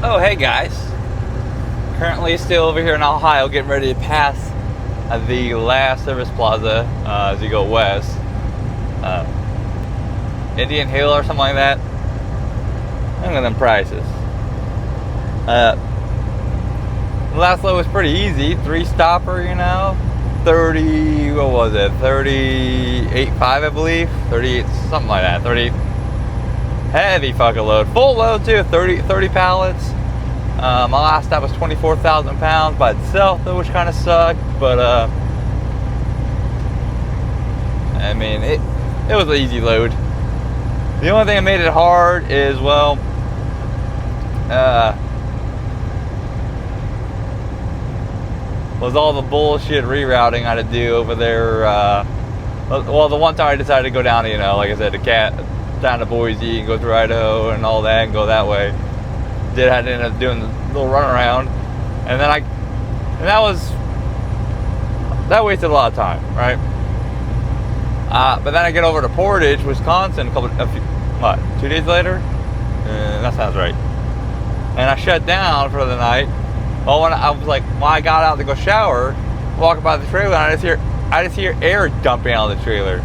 Oh, hey guys. Currently still over here in Ohio getting ready to pass the last service plaza as you go west. Uh, Indian Hill or something like that. Look at them prices. The last load was pretty easy. 3-stopper, 30, what was it? 38.5, I believe. 38, something like that. 30. Heavy fucking load. Full load too, 30 pallets. My last stop was 24,000 pounds by itself, though, which kind of sucked. But I mean, it was an easy load. The only thing that made it hard is, well, was all the bullshit rerouting I had to do over there. Well, the one time I decided to go down, like I said, down to Boise and go through Idaho and all that and go that way. I ended up doing the little runaround, and then that wasted a lot of time, right? But then I get over to Portage, Wisconsin, 2 days later? That sounds right. And I shut down for the night. Well, when I got out to go shower, walking by the trailer, and I just hear air dumping out of the trailer.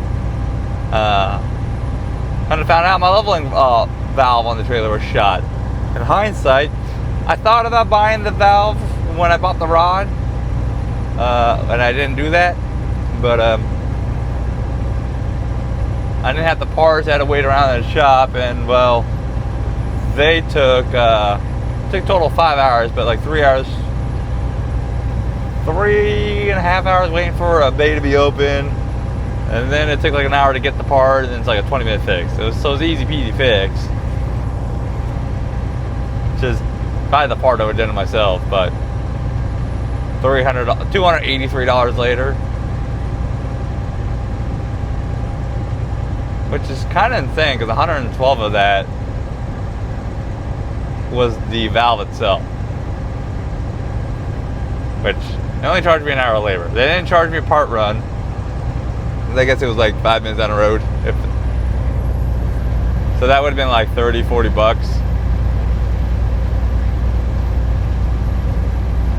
And I found out my leveling valve on the trailer was shot. In hindsight, I thought about buying the valve when I bought the rod, and I didn't do that. But I didn't have the parts. I had to wait around in the shop, and well, they took total 5 hours, but like 3 hours, 3.5 hours waiting for a bay to be open. And then it took like an hour to get the part, and then it's like a 20-minute fix. So it was easy peasy fix. Just buy the part I would have done it myself, but $283 later, which is kind of insane because 112 of that was the valve itself, which they only charged me an hour of labor. They didn't charge me a part run. I guess it was like 5 minutes down the road. So that would have been like 30, 40 bucks.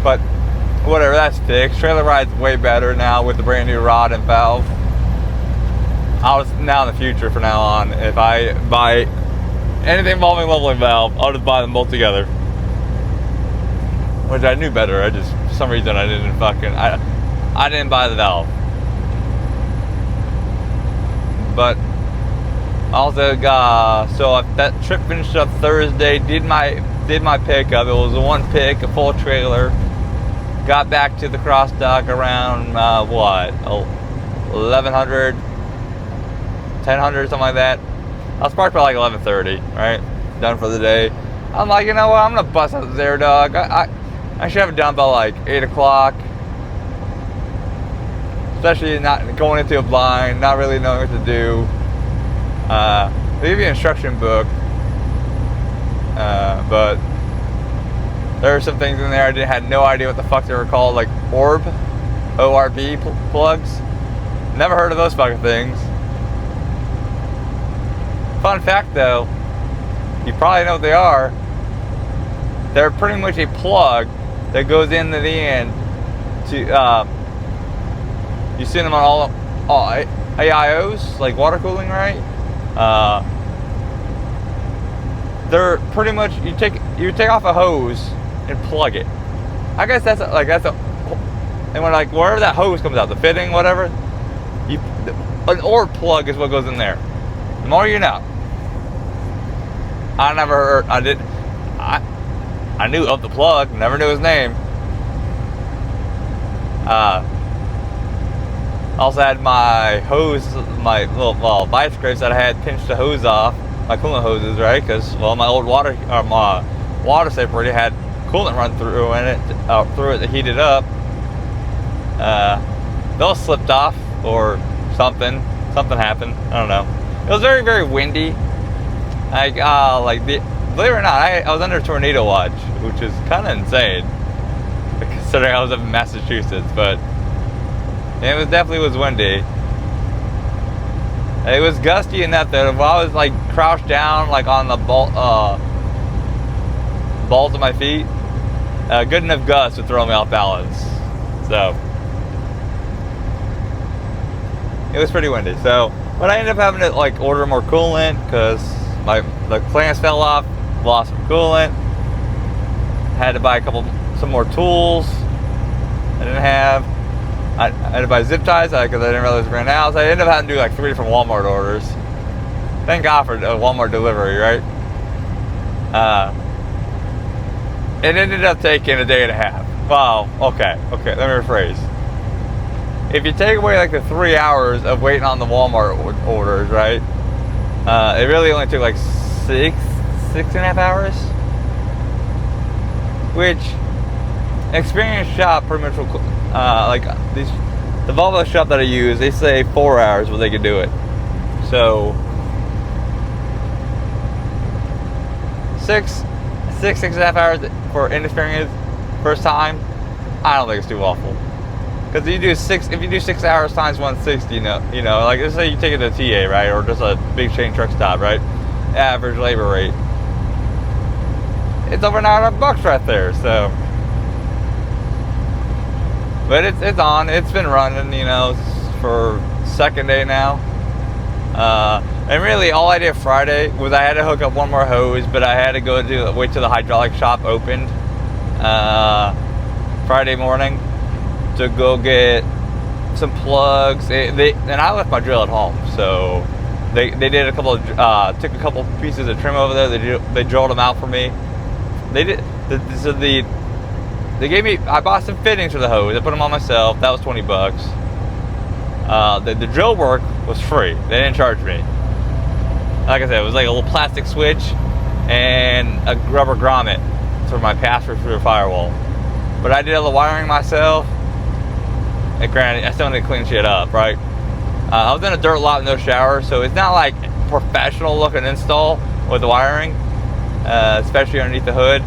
But whatever, that's fixed. Trailer ride's way better now with the brand new rod and valve. Now in the future, from now on, if I buy anything involving leveling valve, I'll just buy them both together. Which I knew better. For some reason, I didn't buy the valve. But also so that trip finished up Thursday. Did my pickup. It was a one pick, a full trailer. Got back to the cross dock around 1100, 1000, something like that. I was parked by like 11:30. Right, done for the day. I'm like, you know what? I'm gonna bust out the air dog. I should have it done by like 8 o'clock. Especially not going into a blind, not really knowing what to do. They give you an instruction book, but there are some things in there I had no idea what the fuck they were called, like ORB plugs. Never heard of those fucking things. Fun fact though, you probably know what they are. They're pretty much a plug that goes into the end to. You see them on all AIOs, like water cooling, right? They're pretty much you take off a hose and plug it. I guess and when wherever that hose comes out, the fitting, whatever, an ORB plug is what goes in there. The more you know. I knew of the plug, never knew his name. Also had my hose, my little vice grips that I had pinched the hose off, my coolant hoses, right? Because my old water separator had coolant run through it to heat it up. Those slipped off or something. Something happened. I don't know. It was very, very windy. Believe it or not, I was under tornado watch, which is kind of insane, considering I was in Massachusetts, but. It definitely was windy. It was gusty enough that if I was like crouched down like on the balls of my feet. Good enough gust to throw me off balance. So it was pretty windy. So, but I ended up having to like order more coolant because the clamps fell off, lost some coolant. Had to buy some more tools I didn't have. I had to buy zip ties because I didn't realize it ran out. So I ended up having to do like 3 different Walmart orders. Thank God for Walmart delivery, right? It ended up taking a day and a half. Wow. Okay. Let me rephrase. If you take away like the 3 hours of waiting on the Walmart orders, right? It really only took like 6.5 hours. Which, experienced shop pretty much, like the Volvo shop that I use, they say 4 hours where they could do it. So 6.5 hours for inexperienced first time, I don't think it's too awful. Because if you do 6 hours times 160, you know, like let's say you take it to a TA, right, or just a big chain truck stop, right, average labor rate, it's over $900 right there. So, but it's on. It's been running, for second day now. And really, all I did Friday was I had to hook up one more hose, but I had to wait till the hydraulic shop opened Friday morning to go get some plugs. And I left my drill at home, so they did took a couple pieces of trim over there. They drilled them out for me. They did. They gave me. I bought some fittings for the hose. I put them on myself. That was $20. The drill work was free. They didn't charge me. Like I said, it was like a little plastic switch and a rubber grommet for my pass-through for the firewall. But I did all the wiring myself. And granted, I still need to clean shit up, right? I was in a dirt lot with no shower, so it's not like professional looking install with the wiring, especially underneath the hood.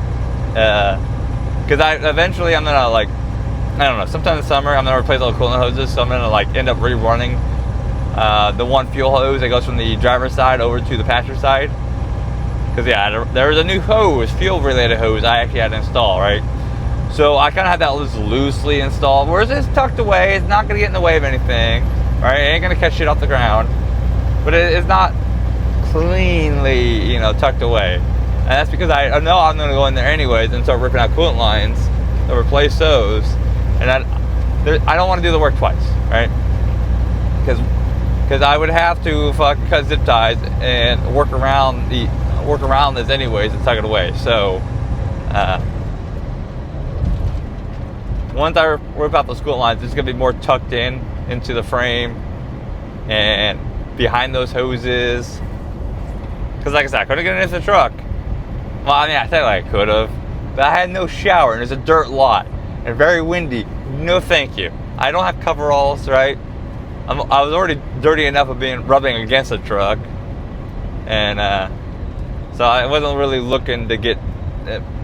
Because eventually I'm gonna like, I don't know, sometime in the summer I'm gonna replace all the coolant hoses, so I'm gonna like end up rerunning the one fuel hose that goes from the driver's side over to the passenger side. Because yeah, there was a new hose, fuel related hose I actually had to install, right? So I kind of had that loosely installed, whereas it's tucked away. It's not going to get in the way of anything, right? It ain't going to catch shit off the ground, but it's not cleanly, tucked away. And that's because I know I'm going to go in there anyways and start ripping out coolant lines to replace those. And I don't want to do the work twice, right? Because I would have to fucking cut zip ties and work around this anyways and tuck it away. So once I rip out those coolant lines, it's going to be more tucked into the frame and behind those hoses. Because like I said, I could have gotten into the truck. Well, I mean, I think I could have. But I had no shower, and there's a dirt lot. And very windy. No thank you. I don't have coveralls, right? I was already dirty enough of rubbing against the truck. And so I wasn't really looking to get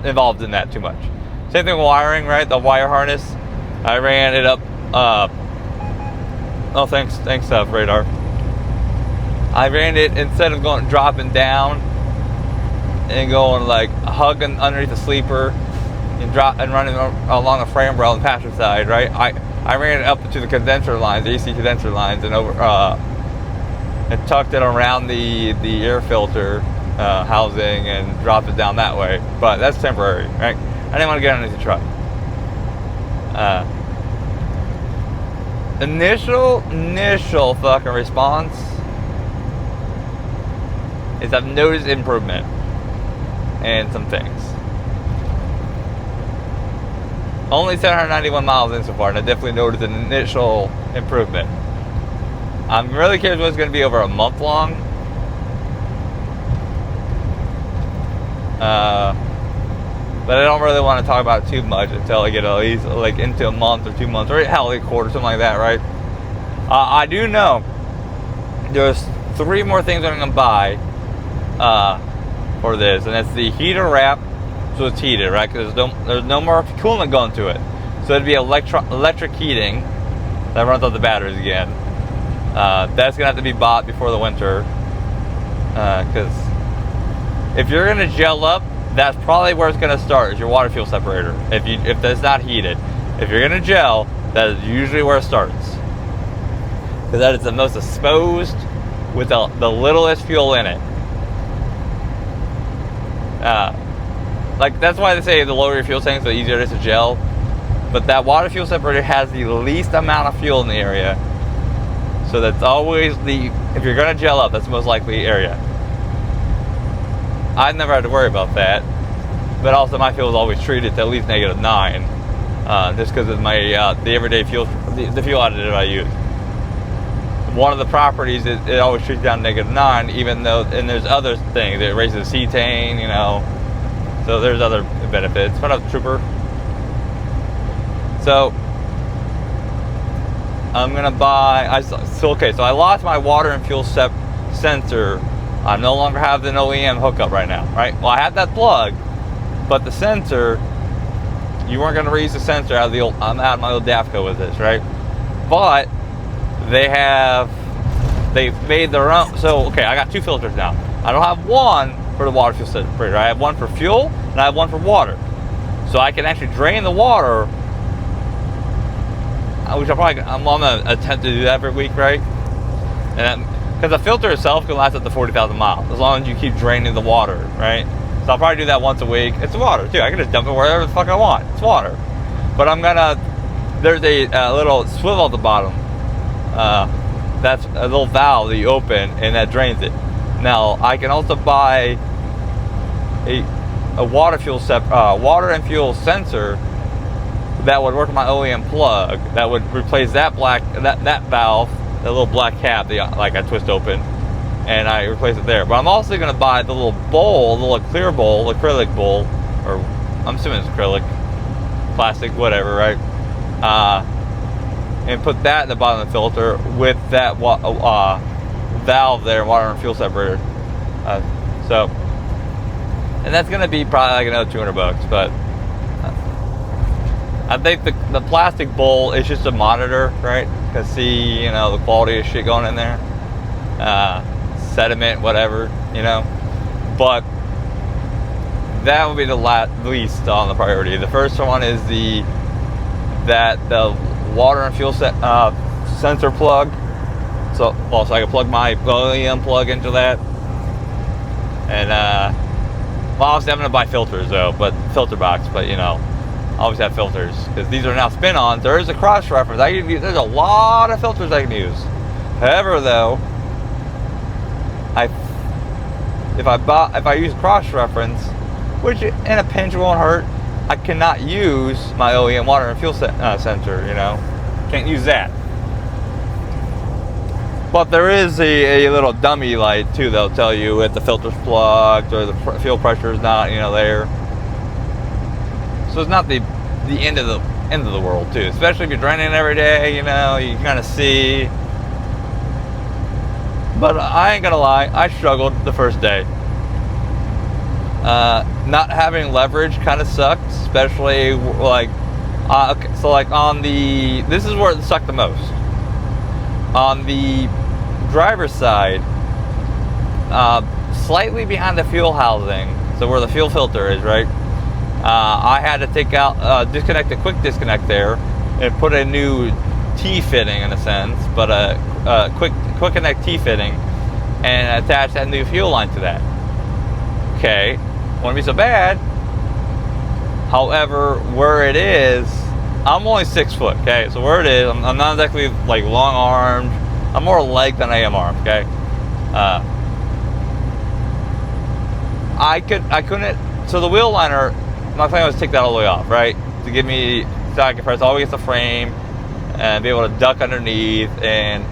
involved in that too much. Same thing with wiring, right? The wire harness. I ran it up. Oh, thanks, radar. I ran it instead of dropping down and going like hugging underneath the sleeper and running along the frame rail on the passenger side, right? I ran it up to the condenser lines, the AC condenser lines, and over and tucked it around the air filter housing and dropped it down that way. But that's temporary, right? I didn't want to get underneath the truck. Initial fucking response is I've noticed improvement in some things. Only 791 miles in so far, and I definitely noticed an initial improvement. I'm really curious what it's going to be over a month long. But I don't really want to talk about it too much until I get at least like into a month or 2 months, or hell, a quarter, something like that, right? I do know there's 3 more things I'm going to buy for this, and that's the heater wrap, so it's heated, right? Because there's no more coolant going to it, so it'd be electric heating that runs off the batteries again. That's going to have to be bought before the winter, because if you're going to gel up that's probably where it's going to start, is your water fuel separator. If that's not heated, if you're going to gel, that is usually where it starts, because that is the most exposed with the littlest fuel in it. Like, that's why they say the lower your fuel tanks, the easier it is to gel. But that water fuel separator has the least amount of fuel in the area, so that's always if you're going to gel up, that's the most likely area. I've never had to worry about that, but also my fuel is always treated to at least -9, just because of my the everyday fuel, the fuel additive I use. One of the properties, it always treats down -9, even though, and there's other things. It raises cetane, you know, so there's other benefits. But a trooper. So I'm gonna buy. So I lost my water and fuel sensor. I no longer have an OEM hookup right now. Right. Well, I have that plug, but the sensor. You weren't gonna reuse the sensor out of the old. I'm out of my old DAFCO with this, right? But they've made their own. So, okay, I got 2 filters now. I don't have one for the water fuel separator. I have one for fuel and I have one for water. So I can actually drain the water, which I'm gonna attempt to do that every week, right? And because the filter itself can last up to 40,000 miles as long as you keep draining the water, right? So I'll probably do that once a week. It's water too. I can just dump it wherever the fuck I want. It's water. But there's a little swivel at the bottom. That's a little valve that you open and that drains it. Now I can also buy a water and fuel sensor that would work with my OEM plug, that would replace that valve, that little black cap that I twist open, and I replace it there. But I'm also going to buy the little bowl, the little clear bowl, acrylic bowl, or I'm assuming it's acrylic, plastic, whatever, right? And put that in the bottom of the filter with that valve there, water and fuel separator. And that's going to be probably like another $200, but I think the plastic bowl is just a monitor, right? Can see, you know, the quality of shit going in there, sediment, whatever, you know. But that would be the least on the priority. The first one is the water and fuel sensor plug. So I can plug my OEM plug into that. And well, obviously I'm gonna buy filters though, but filter box. But you know, always have filters because these are now spin-ons. There is a cross reference. There's a lot of filters I can use. However, though, if I use cross reference, which in a pinch won't hurt, I cannot use my OEM water and fuel sensor. You know, can't use that. But there is a little dummy light too that'll tell you if the filter's plugged or the fuel pressure is not, you know, there. So it's not the end of the world too, especially if you're draining every day. You know, you kind of see. But I ain't gonna lie, I struggled the first day. Not having leverage kind of sucked, especially like so like on this is where it sucked the most. On the driver's side, slightly behind the fuel housing, so where the fuel filter is, right? I had to take out, disconnect a quick disconnect there, and put a new T-fitting in a sense, but a quick connect T-fitting, and attach that new fuel line to that. Okay, wouldn't be so bad. However, where it is, I'm only 6 foot, okay? So where it is, I'm not exactly like long armed. I'm more leg than I am armed, okay? I couldn't. So the wheel liner, my plan was to take that all the way off, right? To give me, so I can press all against the frame and be able to duck underneath and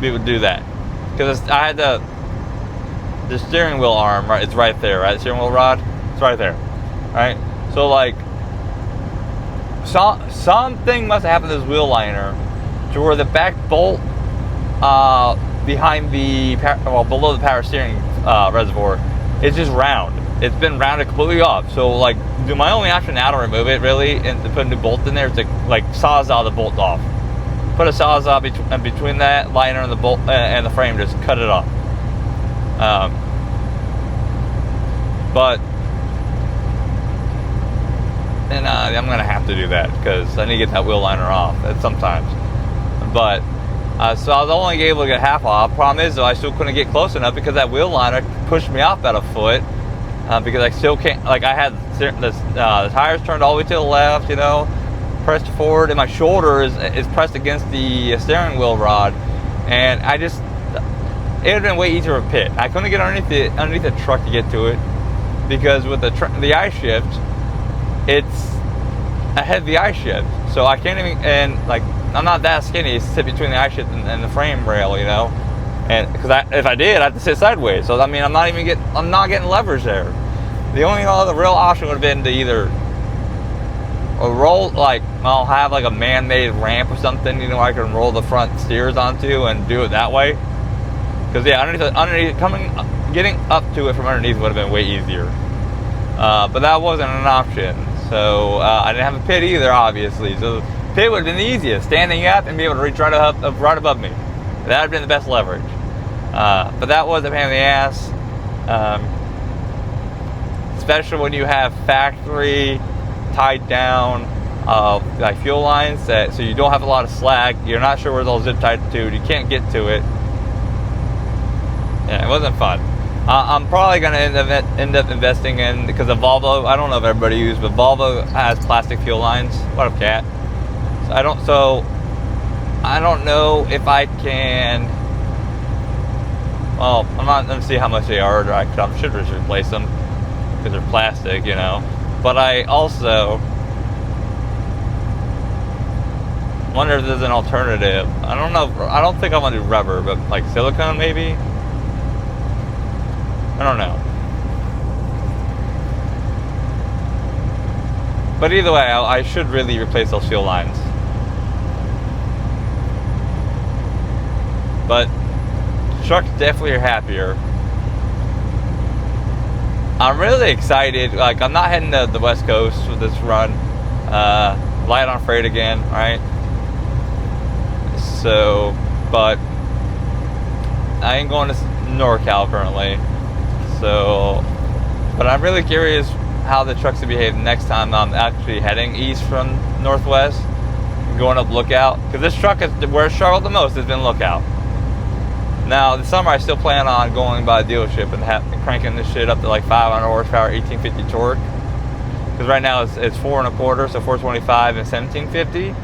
be able to do that. Because I had the steering wheel arm, right? It's right there, right? The steering wheel rod, it's right there, right? So like, something must have happened to this wheel liner to where the back bolt behind below the power steering reservoir is just round. It's been rounded completely off. So like, my only option now to remove it really and to put a new bolt in there is to like sawzall the bolt off. Put a sawzall between that liner and the bolt and the frame, just cut it off. But and I'm gonna have to do that because I need to get that wheel liner off sometimes. But so I was only able to get half off. Problem is though, I still couldn't get close enough because that wheel liner pushed me off about a foot. Because I still can't, like I had the tires turned all the way to the left, you know, pressed forward, and my shoulder is pressed against the steering wheel rod, and it would have been way easier to pit. I couldn't get underneath the truck to get to it because with the I shift, it's a heavy I shift, so I can't even, and like I'm not that skinny to sit between the I shift and the frame rail, you know. And because if I did, I have to sit sideways. So I mean, I'm not getting leverage there. The only other real option would have been to either roll, like I'll have like a man-made ramp or something, you know, I can roll the front steers onto and do it that way. Because yeah, getting up to it from underneath would have been way easier. But that wasn't an option. So I didn't have a pit either, obviously. So the pit would have been the easiest, standing up and be able to reach right above me. That would have been the best leverage. But that was a pain in the ass, especially when you have factory tied down like fuel lines, so you don't have a lot of slack. You're not sure where they'll zip tied to. You can't get to it. Yeah, it wasn't fun. I'm probably going to end up investing in, because the Volvo, I don't know if everybody uses, but Volvo has plastic fuel lines. What a cat. So I don't know if I can. Well, I'm not going to see how much they are. I should just replace them because they're plastic, you know. But I also wonder if there's an alternative. I don't know. I don't think I want to do rubber, but like silicone maybe. I don't know. But either way, I should really replace those fuel lines. But trucks definitely are happier. I'm really excited. Like, I'm not heading to the West Coast with this run. Light on freight again, right? So, but I ain't going to NorCal currently. So, but I'm really curious how the trucks will behave next time I'm actually heading east from Northwest, going up Lookout. Because this truck is where it struggled the most, has been Lookout. Now, this summer I still plan on going by the dealership and cranking this shit up to like 500 horsepower, 1850 torque. Because right now it's 4 1/4, so 425 and 1750.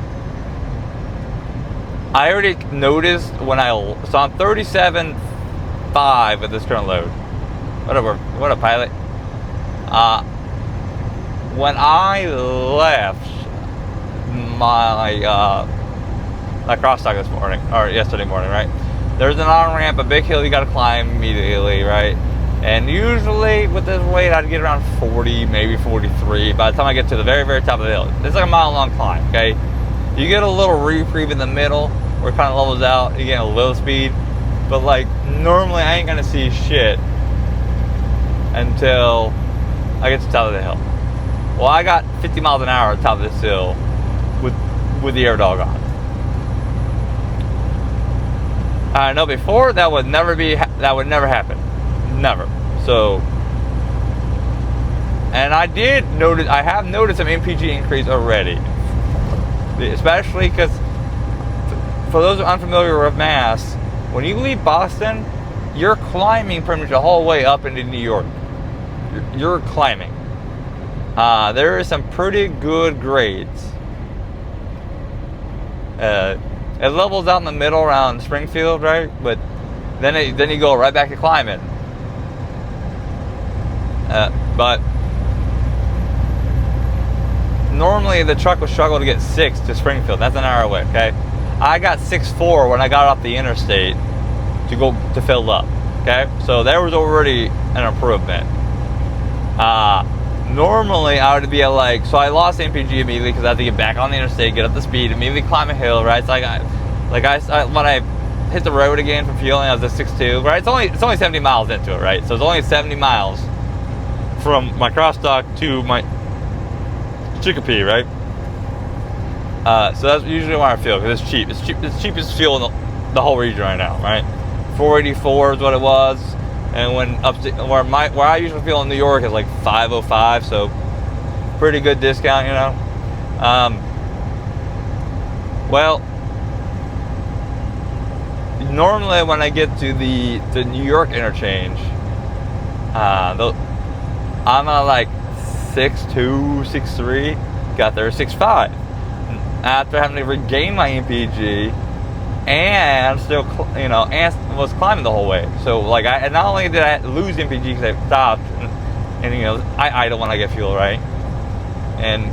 I already noticed so I'm 37.5 with this current load. What a pilot. When I left my crosstalk this morning, or yesterday morning, right? There's an on-ramp, a big hill you gotta climb immediately, right? And usually with this weight, I'd get around 40, maybe 43 by the time I get to the very, very top of the hill. It's like a mile-long climb, okay? You get a little reprieve in the middle where it kind of levels out, you get a little speed, but like normally I ain't gonna see shit until I get to the top of the hill. Well, I got 50 miles an hour at the top of this hill with the air dog on. I know before that would never happen. Never. So, and I have noticed some MPG increase already. Especially because, for those who are unfamiliar with Mass, when you leave Boston, you're climbing pretty much the whole way up into New York. You're climbing. There are some pretty good grades. It levels out in the middle around Springfield, right? But then you go right back to climbing. But normally the truck would struggle to get 6 to Springfield. That's an hour away, okay? I got 6.4 when I got off the interstate to fill up, okay? So there was already an improvement. Normally I would be at so I lost MPG immediately because I had to get back on the interstate, get up to speed, immediately climb a hill, right? So when I hit the road again from fueling, I was at 6.2, right? It's only 70 miles into it, right? So it's only 70 miles from my crosstalk to my Chicopee, right? So that's usually why I fuel, because it's cheap. It's cheapest fuel in the whole region right now, right? 484 is what it was. And when where I usually feel in New York is like 505, so pretty good discount, you know. Well, normally when I get to the New York interchange, I'm at like 6'2", 6'3", got there 6'5", after having to regain my MPG and still, you know, and was climbing the whole way. So like, I not only did I lose MPG because I stopped, and you know, I idle when I get fuel, right? And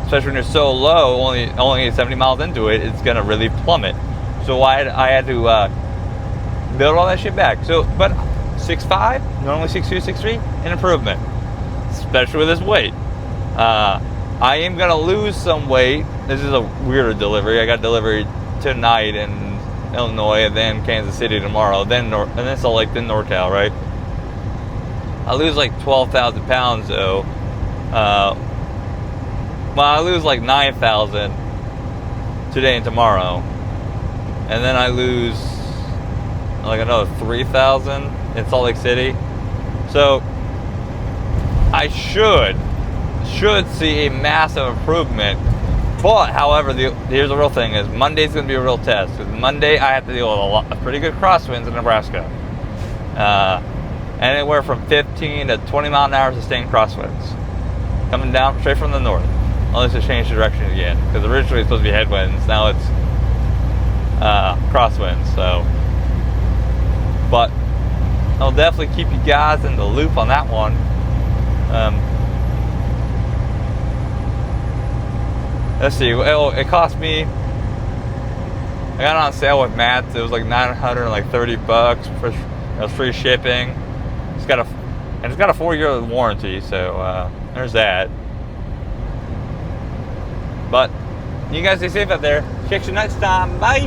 especially when you're so low, only 70 miles into it, it's gonna really plummet. So I had to build all that shit back. So, but 6'5", normally 6'2", 6'3", an improvement, especially with this weight. I am gonna lose some weight. This is a weirder delivery. I got delivery tonight in Illinois, and then Kansas City tomorrow, then and then Salt Lake, then NorCal, right? I lose like 12,000 pounds though. Well, I lose like 9,000 today and tomorrow, and then I lose like another 3,000 in Salt Lake City. So I should see a massive improvement. But however, here's the real thing: is Monday's going to be a real test. Because Monday I have to deal with a pretty good crosswinds in Nebraska, anywhere from 15 to 20 mile an hour sustained crosswinds coming down straight from the north. Unless it changed direction again, because originally it's supposed to be headwinds. Now it's crosswinds. So, but I'll definitely keep you guys in the loop on that one. Let's see. It cost me. I got it on sale with Matt's. It was like $930 for free shipping. It's got a 4-year warranty. So there's that. But you guys stay safe out there. Catch you next time. Bye.